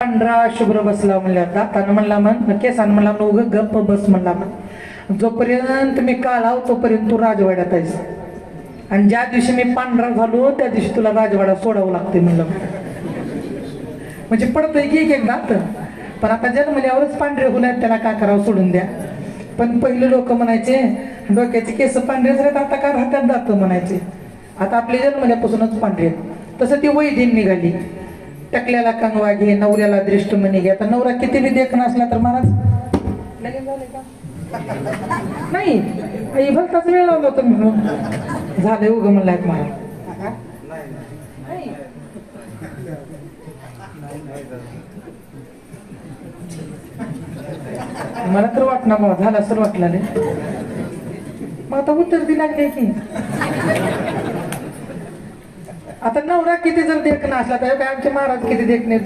पांढरा शुभ्र बसला म्हणल्या दातानं म्हणला म्हण केसान म्हणला म्हण उग गप्प बस म्हणला म्हण जोपर्यंत मी काळाव तोपर्यंत तू राजवाड्यात आहेस आणि ज्या दिवशी मी पांढरा झालो त्या दिवशी तुला राजवाडा सोडावं लागते म्हणलं म्हणजे पडतंय की एक दात पण आता जन्मल्यावरच पांढरे होणार त्याला काय करावं सोडून द्या पण पहिले लोक म्हणायचे डोक्याचे केस पांढरेच राहत आता काय राहत्यात दात म्हणायचे आता आपले जन्मल्यापासूनच पांढरे तसं ती वैदिन निघाली टकल्याला कंगवा घे नवऱ्याला दृष्टमणी घे आता नवरा किती बी देखणं असला तर महाराज लगेच झाले का नाही भलताच वेळ लावला तुम्ही झाले उग म्हणला महाराज मला तर वाटणार बाबा झाला तर वाटला रे मग आता उत्तर दी लागले की आता नवरा किती जर देखणं असला तर आमचे महाराज किती देखणे